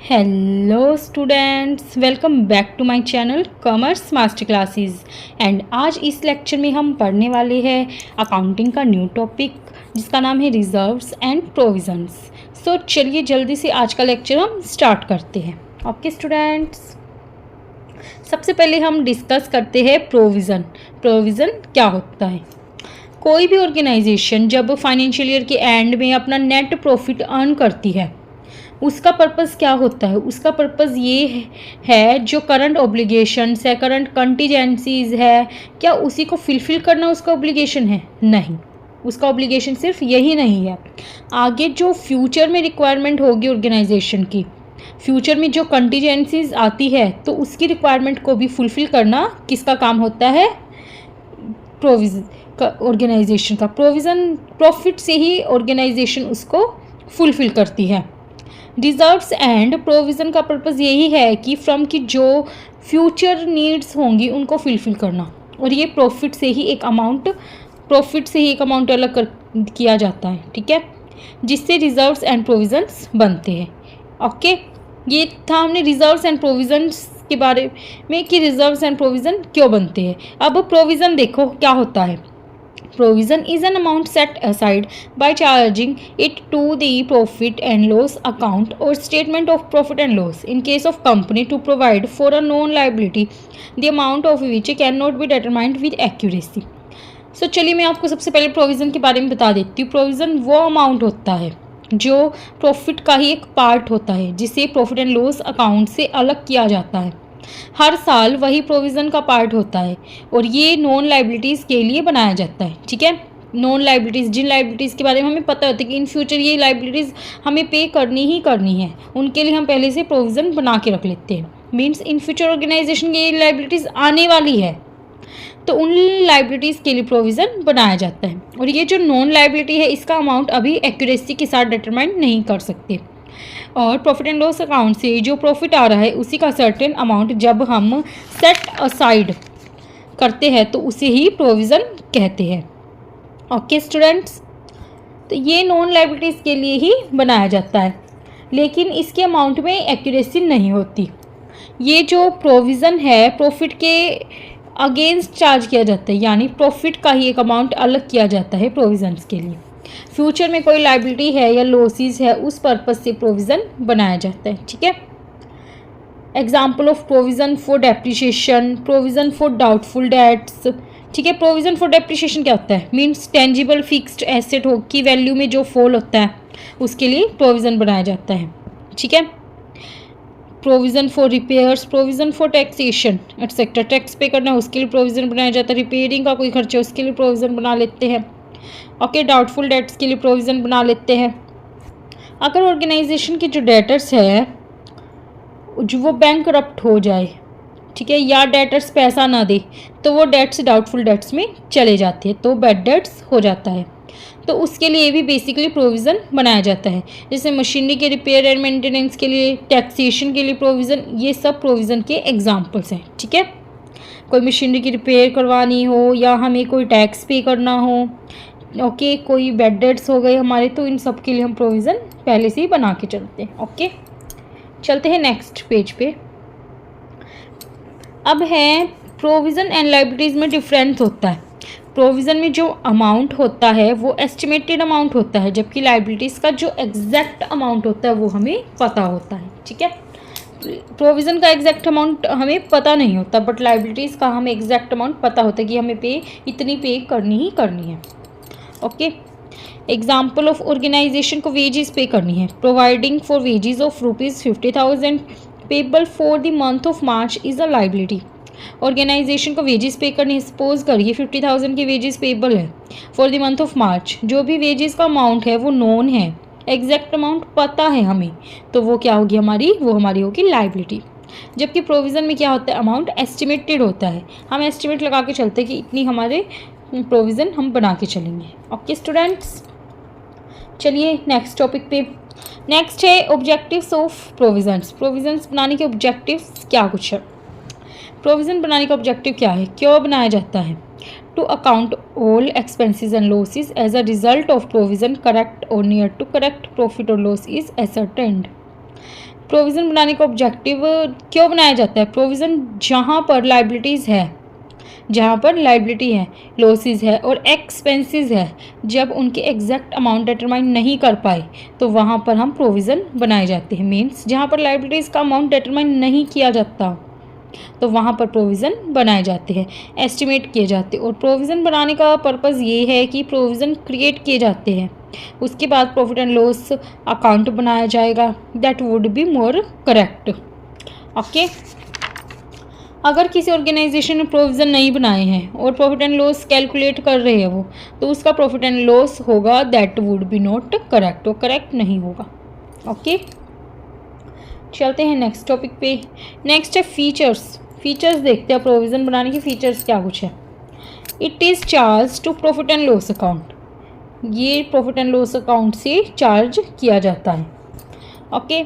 Hello students, welcome back to my channel commerce master classes. And आज इस lecture में हम पढ़ने वाले हैं अकाउंटिंग का न्यू टॉपिक जिसका नाम है रिजर्व्स एंड प्रोविजंस। सो चलिए जल्दी से आज का लेक्चर हम स्टार्ट करते हैं। ओके स्टूडेंट्स, सबसे पहले हम डिस्कस करते हैं प्रोविज़न। प्रोविज़न क्या होता है? कोई भी ऑर्गेनाइजेशन जब फाइनेंशियल ईयर के एंड में अपना नेट प्रॉफिट अर्न करती है, उसका पर्पस क्या होता है? उसका पर्पस ये है जो करंट ऑब्लिगेशंस है, करंट कंटीजेंसीज है, क्या उसी को फिलफिल करना उसका ऑब्लिगेशन है? नहीं, उसका ऑब्लिगेशन सिर्फ यही नहीं है। आगे जो फ्यूचर में रिक्वायरमेंट होगी ऑर्गेनाइजेशन की, फ्यूचर में जो कंटीजेंसीज आती है, तो उसकी रिक्वायरमेंट को भी फुलफिल करना किसका काम होता है? प्रोविज़न का, ऑर्गेनाइजेशन का। प्रोविज़न प्रॉफिट से ही ऑर्गेनाइजेशन उसको फुलफिल करती है। रिजर्व्स एंड प्रोविज़न का पर्पज़ यही है कि फ्रॉम की जो फ्यूचर नीड्स होंगी उनको फुलफिल करना, और ये प्रॉफिट से ही एक अमाउंट अलग कर किया जाता है, ठीक है, जिससे रिजर्व्स एंड प्रोविजंस बनते हैं। ओके, ये था हमने रिजर्व्स एंड प्रोविजंस के बारे में कि रिजर्व्स एंड प्रोविज़न क्यों बनते हैं। अब प्रोविज़न देखो क्या होता है। Provision is an amount set aside by charging it to the profit and loss account or statement of profit and loss in case of company to provide for a known liability, the amount of which cannot be determined with accuracy. So चलिए मैं आपको सबसे पहले provision के बारे में बता देती हूँ। प्रोविज़न वो अमाउंट होता है जो प्रॉफिट का ही एक पार्ट होता है, जिसे प्रॉफिट एंड लॉस अकाउंट से अलग किया जाता है। हर साल वही प्रोविज़न का पार्ट होता है और ये नॉन लाइबिलिटीज़ के लिए बनाया जाता है, ठीक है। नॉन लाइबिलिटीज़, जिन लाइबिलिटीज़ के बारे में हमें पता होता है कि इन फ्यूचर ये लाइबिलिटीज़ हमें पे करनी ही करनी है, उनके लिए हम पहले से प्रोविज़न बना के रख लेते हैं। मीन्स इन फ्यूचर ऑर्गेनाइजेशन की ये लाइबिलिटीज़ आने वाली है, तो उन लाइबिलिटीज़ के लिए प्रोविज़न बनाया जाता है। और ये जो नॉन लाइबिलिटी है, इसका अमाउंट अभी एक्यूरेसी के साथ डिटरमाइन नहीं कर सकते। और प्रॉफिट एंड लॉस अकाउंट से जो प्रॉफिट आ रहा है उसी का सर्टेन अमाउंट जब हम सेट असाइड करते हैं तो उसे ही प्रोविज़न कहते हैं। ओके स्टूडेंट्स, तो ये नॉन लाइबिलिटीज़ के लिए ही बनाया जाता है, लेकिन इसके अमाउंट में एक्यूरेसी नहीं होती। ये जो प्रोविज़न है प्रॉफिट के अगेंस्ट चार्ज किया जाता है, यानी प्रॉफिट का ही एक अमाउंट अलग किया जाता है प्रोविज़न्स के लिए। फ्यूचर में कोई लाइबिलिटी है या लॉसेस है, उस पर्पस से प्रोविज़न बनाया जाता है, ठीक है। Example of provision for depreciation, provision for doubtful debts, ठीक है। प्रोविज़न फॉर डेप्रिसिएशन क्या होता है? मीन्स टेंजिबल फिक्स्ड एसेट हो की वैल्यू में जो फॉल होता है उसके लिए प्रोविज़न बनाया जाता है, ठीक है। Provision for repairs, provision for taxation etcetera, tax पे करना है उसके लिए प्रोविज़न बनाया जाता है। रिपेयरिंग का कोई खर्चा उसके लिए प्रोविज़न बना लेते हैं। ओके, डाउटफुल डेट्स के लिए प्रोविज़न बना लेते हैं। अगर ऑर्गेनाइजेशन के जो डेटर्स है जो वो बैंक करप्ट हो जाए, ठीक है, या डेटर्स पैसा ना दे, तो वो डेट्स डाउटफुल डेट्स में चले जाते हैं, तो बैड डेट्स हो जाता है। तो उसके लिए भी बेसिकली प्रोविज़न बनाया जाता है, जैसे मशीनरी के रिपेयर एंड मेंटेनेंस के लिए, टैक्सेशन के लिए प्रोविज़न, ये सब प्रोविज़न के एग्जाम्पल्स हैं, ठीक है। कोई मशीनरी की रिपेयर करवानी हो या हमें कोई टैक्स पे करना हो, ओके, कोई बैड डेट्स हो गए हमारे, तो इन सब के लिए हम प्रोविज़न पहले से ही बना के चलते हैं। ओके, चलते हैं नेक्स्ट पेज पे। अब है प्रोविज़न एंड लाइबिलिटीज़ में डिफरेंस होता है। प्रोविज़न में जो अमाउंट होता है वो एस्टिमेटेड अमाउंट होता है, जबकि लाइबिलिटीज़ का जो एग्जैक्ट अमाउंट होता है वो हमें पता होता है, ठीक है। प्रोविज़न का एग्जैक्ट अमाउंट हमें पता नहीं होता, बट लाइबिलिटीज़ का हमें एग्जैक्ट अमाउंट पता होता है कि हमें इतनी पे करनी ही करनी है। ओके, एग्जाम्पल ऑफ ऑर्गेनाइजेशन को वेजेस पे करनी है। Providing for wages of ₹50,000 payable for the month of March is a liability. Organization को वेजेस पे करनी है। सपोज करिए 50,000 की वेजेस पेबल है for the month of March. जो भी वेजेस का अमाउंट है वो नोन है, एग्जैक्ट अमाउंट पता है हमें, तो वो क्या होगी हमारी? वो हमारी होगी लाइबिलिटी। जबकि प्रोविज़न में क्या होता है? अमाउंट एस्टिमेटेड होता है, हम एस्टिमेट लगा के चलते हैं कि इतनी हमारे प्रोविज़न हम बना के चलेंगे। ओके स्टूडेंट्स, चलिए नेक्स्ट टॉपिक पे। नेक्स्ट है ऑब्जेक्टिव्स ऑफ प्रोविज़न्स। प्रोविज़न्स बनाने के ऑब्जेक्टिव्स क्या कुछ है? प्रोविज़न बनाने का ऑब्जेक्टिव क्या है, क्यों बनाया जाता है? To account all expenses and losses as a result of provision, correct और नियर टू करेक्ट प्रॉफिट और लॉस इज एसर्टेन्ड। प्रोविज़न बनाने का ऑब्जेक्टिव क्यों बनाया जाता है? प्रोविज़न जहाँ पर लाइबिलिटीज़ है, जहाँ पर लाइबिलिटी है, लॉसेस है और एक्सपेंसेस है, जब उनके एग्जैक्ट अमाउंट डिटरमाइन नहीं कर पाए तो वहाँ पर हम प्रोविज़न बनाए जाते हैं। मीन्स जहाँ पर लाइबिलिटीज़ का अमाउंट डिटरमाइन नहीं किया जाता तो वहाँ पर प्रोविज़न बनाए जाते हैं, एस्टिमेट किए जाते हैं। और प्रोविज़न बनाने का पर्पज़ ये है कि प्रोविज़न क्रिएट किए जाते हैं, उसके बाद प्रॉफिट एंड लॉस अकाउंट बनाया जाएगा। That would be more correct. Okay, अगर किसी ऑर्गेनाइजेशन ने प्रोविज़न नहीं बनाए हैं और प्रॉफिट एंड लॉस कैलकुलेट कर रहे हैं वो, तो उसका प्रॉफिट एंड लॉस होगा that would be not correct, वो करेक्ट नहीं होगा। ओके, चलते हैं नेक्स्ट टॉपिक पे। नेक्स्ट है फीचर्स। फीचर्स देखते हैं प्रोविज़न बनाने के फीचर्स क्या कुछ है। It is charge to profit and loss account, ये प्रॉफिट एंड लॉस अकाउंट से चार्ज किया जाता है। Okay,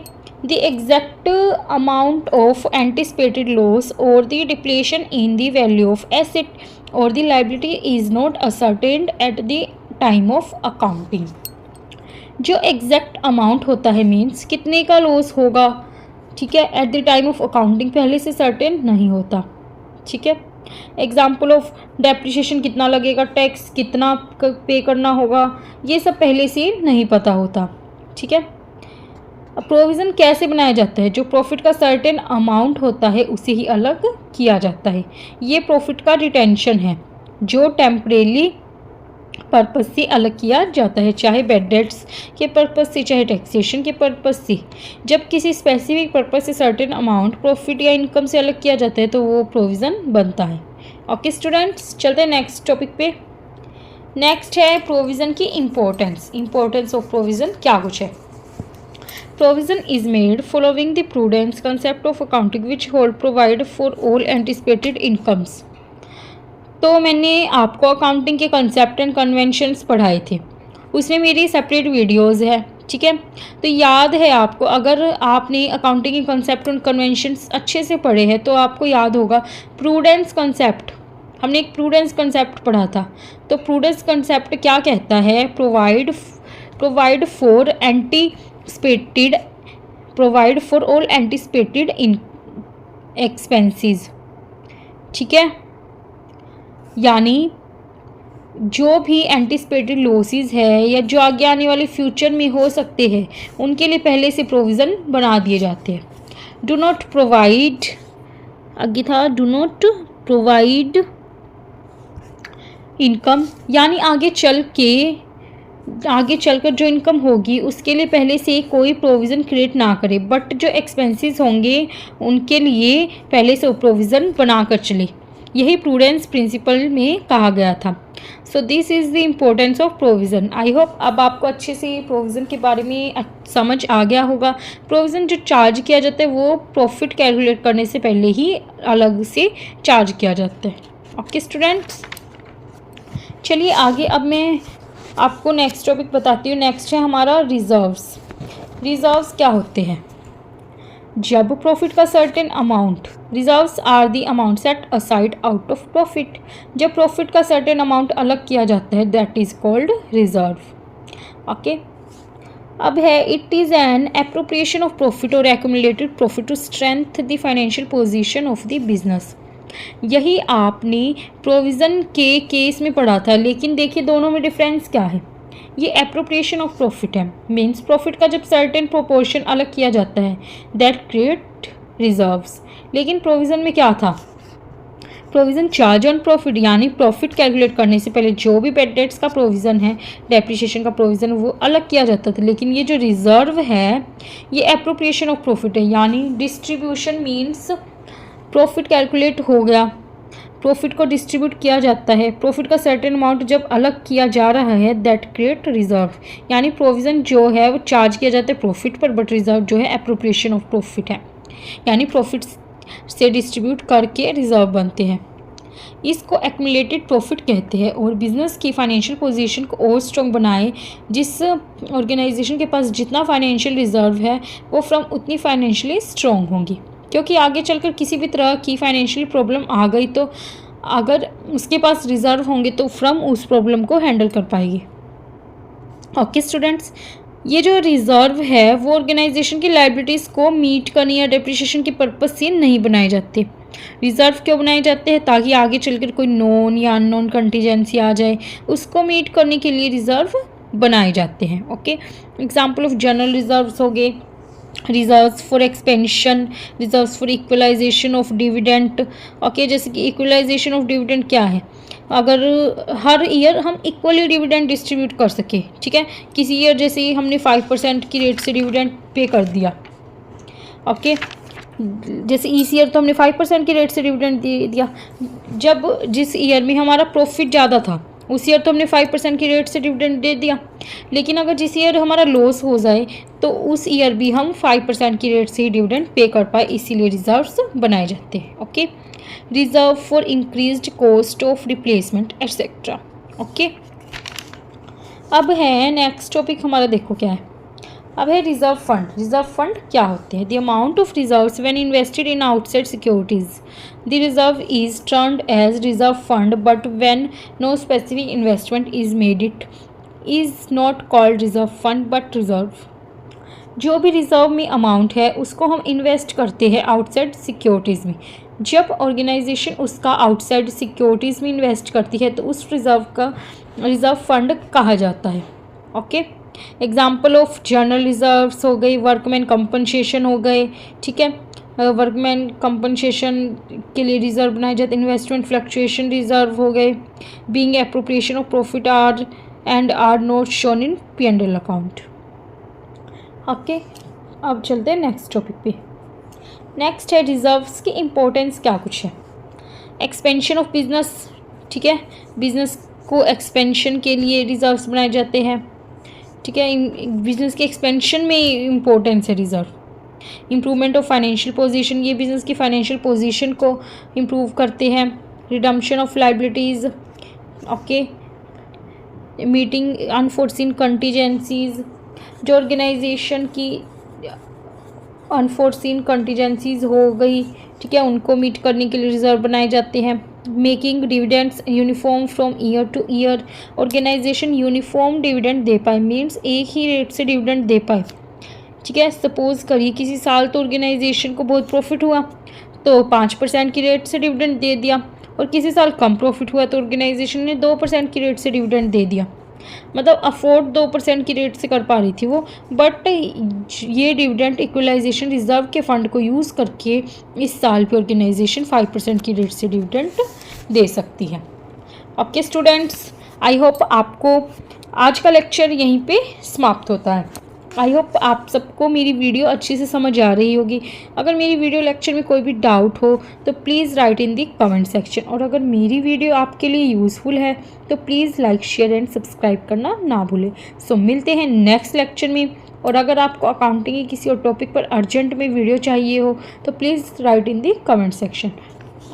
the exact amount of anticipated loss और the depletion in the value of asset और the liability is not ascertained at the time of accounting. जो exact amount होता है means कितने का लॉस होगा, ठीक है, at the time of accounting पहले से सर्टेन नहीं होता। ठीक है, एग्जाम्पल ऑफ डेप्रिसिएशन कितना लगेगा, टैक्स कितना पे करना होगा, ये सब पहले से नहीं पता होता। ठीक है, अब प्रोविज़न कैसे बनाया जाता है? जो प्रॉफिट का सर्टेन अमाउंट होता है उसे ही अलग किया जाता है। ये प्रॉफिट का रिटेंशन है जो टेम्परेली पर्पज़ से अलग किया जाता है, चाहे बैड डेट्स के पर्पज़ से, चाहे टैक्सेशन के पर्पज़ से। जब किसी स्पेसिफिक पर्पज़ से सर्टेन अमाउंट प्रॉफिट या इनकम से अलग किया जाता है तो वो प्रोविज़न बनता है। ओके स्टूडेंट्स, चलते हैं नेक्स्ट टॉपिक पे। नेक्स्ट है प्रोविज़न की इम्पोर्टेंस। इम्पोर्टेंस ऑफ प्रोविज़न क्या कुछ है? Provision is made following the prudence concept of accounting which hold provide for all anticipated incomes. तो मैंने आपको अकाउंटिंग के कंसेप्ट एंड कन्वेंशंस पढ़ाए थे, उसमें मेरी सेपरेट वीडियोस है। ठीक है, तो याद है आपको, अगर आपने अकाउंटिंग के कंसेप्ट एंड कन्वेंशंस अच्छे से पढ़े हैं तो आपको याद होगा प्रूडेंस कंसेप्ट, हमने एक प्रूडेंस कंसेप्ट पढ़ा था। तो प्रूडेंस कंसेप्ट क्या कहता है? Provide for all anticipated in expenses. ठीक है, यानी जो भी एंटिसिपेटेड लॉसेस है या जो आगे आने वाले फ्यूचर में हो सकते हैं उनके लिए पहले से प्रोविज़न बना दिए जाते हैं। डू नॉट प्रोवाइड इनकम, यानी आगे चलकर जो इनकम होगी उसके लिए पहले से कोई प्रोविज़न क्रिएट ना करे, बट जो एक्सपेंसेस होंगे उनके लिए पहले से प्रोविज़न बना कर चले। यही प्रूडेंस प्रिंसिपल में कहा गया था। So this is the importance of provision. I hope अब आपको अच्छे से प्रोविज़न के बारे में समझ आ गया होगा। प्रोविज़न जो चार्ज किया जाता है वो प्रॉफिट कैलकुलेट करने से पहले ही अलग से चार्ज किया जाता है। ओके स्टूडेंट्स, चलिए आगे अब मैं आपको नेक्स्ट टॉपिक बताती हूँ। नेक्स्ट है हमारा रिजर्व्स। रिजर्व्स क्या होते हैं? जब प्रॉफिट का certain amount, reserves are the amount set aside out of profit. जब प्रॉफिट का सर्टेन अमाउंट अलग किया जाता है that is called reserve. Okay, अब है it is an appropriation of profit और accumulated profit to strength the financial position of the business. यही आपने प्रोविज़न के केस में पढ़ा था, लेकिन देखिए दोनों में डिफरेंस क्या है। ये एप्रोप्रिएशन ऑफ प्रॉफिट है, मीन्स प्रॉफिट का जब सर्टेन प्रोपोर्शन अलग किया जाता है दैट क्रिएट रिजर्व्स। लेकिन प्रोविज़न में क्या था? प्रोविज़न चार्ज ऑन प्रॉफिट, यानी प्रॉफिट कैलकुलेट करने से पहले जो भी बैड डेट्स का प्रोविज़न है, डेप्रिसिएशन का प्रोविज़न, वो अलग किया जाता था। लेकिन ये जो रिजर्व है ये एप्रोप्रिएशन ऑफ प्रॉफिट है, यानी डिस्ट्रीब्यूशन मीन्स प्रॉफिट कैलकुलेट हो गया, प्रॉफिट को डिस्ट्रीब्यूट किया जाता है, प्रॉफिट का सर्टेन अमाउंट जब अलग किया जा रहा है दैट क्रिएट रिजर्व। यानी प्रोविज़न जो है वो चार्ज किया जाता है प्रॉफिट पर, बट रिजर्व जो है एप्रोप्रिएशन ऑफ प्रॉफिट है, यानी प्रॉफिट से डिस्ट्रीब्यूट करके रिजर्व बनते हैं। इसको एक्यूमुलेटेड प्रॉफिट कहते हैं। और बिजनेस की फाइनेंशियल पोजीशन को और स्ट्रॉन्ग बनाए, जिस ऑर्गेनाइजेशन के पास जितना फाइनेंशियल रिजर्व है वो फ्रॉम उतनी फाइनेंशियली स्ट्रॉन्ग होंगी, क्योंकि आगे चलकर किसी भी तरह की फाइनेंशियल प्रॉब्लम आ गई तो अगर उसके पास रिजर्व होंगे तो फ्रॉम उस प्रॉब्लम को हैंडल कर पाएगी। ओके स्टूडेंट्स, ये जो रिजर्व है वो ऑर्गेनाइजेशन की लाइबिलिटीज़ को मीट करने या डेप्रिसिएशन के पर्पज से नहीं बनाए जाते। रिजर्व क्यों बनाए जाते हैं? ताकि आगे चलकर कोई नॉन या अननोन कंटीजेंसी आ जाए, उसको मीट करने के लिए रिजर्व बनाए जाते हैं। Okay, example of general reserves हो गए, reserves for expansion, reserves for equalization of dividend. Okay, जैसे कि इक्वलाइजेशन ऑफ डिविडेंड क्या है? अगर हर ईयर हम इक्वली डिविडेंड डिस्ट्रीब्यूट कर सके, ठीक है, किसी ईयर जैसे ही हमने 5% की रेट से डिविडेंड पे कर दिया। ओके, जैसे इस ईयर तो हमने 5% की रेट से डिविडेंड दे दिया। जब जिस ईयर में हमारा प्रॉफिट ज़्यादा था उस ईयर तो हमने 5% की रेट से डिविडेंड दे दिया, लेकिन अगर जिस ईयर हमारा लॉस हो जाए तो उस ईयर भी हम 5% की रेट से ही डिविडेंड पे कर पाए, इसीलिए रिजर्व्स बनाए जाते हैं। Okay, reserve for increased cost of replacement etcetera. Okay, अब है नेक्स्ट टॉपिक हमारा, देखो क्या है, अब है रिजर्व फंड। रिजर्व फंड क्या होते हैं? The amount of reserves when invested in outside securities. The reserve is termed as reserve fund, but when no specific investment is made it is not called reserve fund but reserve. जो भी reserve में amount है उसको हम invest करते हैं outside securities में। जब ऑर्गेनाइजेशन उसका आउटसाइड सिक्योरिटीज़ में इन्वेस्ट करती है तो उस रिजर्व का रिजर्व फंड कहा जाता है। Okay, example of general reserves हो गई, वर्कमैन कंपनसेशन हो गए, ठीक है, वर्कमैन कंपनसेशन के लिए रिजर्व बनाए जाते, इन्वेस्टमेंट फ्लक्चुएशन रिजर्व हो गए, being appropriation of profit are and are not shown in P&L account. Okay, अब चलते हैं नेक्स्ट टॉपिक पे। नेक्स्ट है रिजर्व्स की इम्पोर्टेंस क्या कुछ है। एक्सपेंशन ऑफ बिजनेस, ठीक है, बिजनेस को एक्सपेंशन के लिए रिजर्व्स बनाए जाते हैं, ठीक है, बिजनेस के एक्सपेंशन में इम्पोर्टेंस है reserve. Improvement of financial position, ये बिजनेस की फाइनेंशियल पोजीशन को इम्प्रूव करते हैं। Redemption of liabilities, okay, meeting unforeseen contingencies, जो ऑर्गेनाइजेशन की अनफोर्सिन कंटीजेंसीज हो गई, ठीक है, उनको मीट करने के लिए रिजर्व बनाए जाते हैं। Making dividends uniform from year to year, organisation uniform dividend दे पाए, मीन्स एक ही रेट से डिविडेंड दे पाए, ठीक है। सपोज करिए किसी साल तो ऑर्गेनाइजेशन को बहुत प्रॉफिट हुआ तो 5% की रेट से डिविडेंड दे दिया, और किसी साल कम प्रॉफिट हुआ तो ऑर्गेनाइजेशन ने 2% की रेट से डिविडेंड दे दिया। मतलब अफोर्ड 2% की रेट से कर पा रही थी वो, बट ये डिविडेंड इक्वलाइजेशन रिजर्व के फंड को यूज़ करके इस साल पे ऑर्गेनाइजेशन 5% की रेट से डिविडेंड दे सकती है। ओके स्टूडेंट्स, आई होप आपको आज का लेक्चर यहीं पे समाप्त होता है। आई होप आप सबको मेरी वीडियो अच्छे से समझ आ रही होगी। अगर मेरी वीडियो लेक्चर में कोई भी डाउट हो तो please write in the comment section, और अगर मेरी वीडियो आपके लिए यूज़फुल है तो please like share and subscribe करना ना भूलें। सो मिलते हैं नेक्स्ट लेक्चर में, और अगर आपको अकाउंटिंग के किसी और टॉपिक पर अर्जेंट में वीडियो चाहिए हो तो please write in the comment section.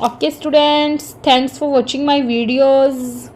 Okay students, thanks for watching my videos.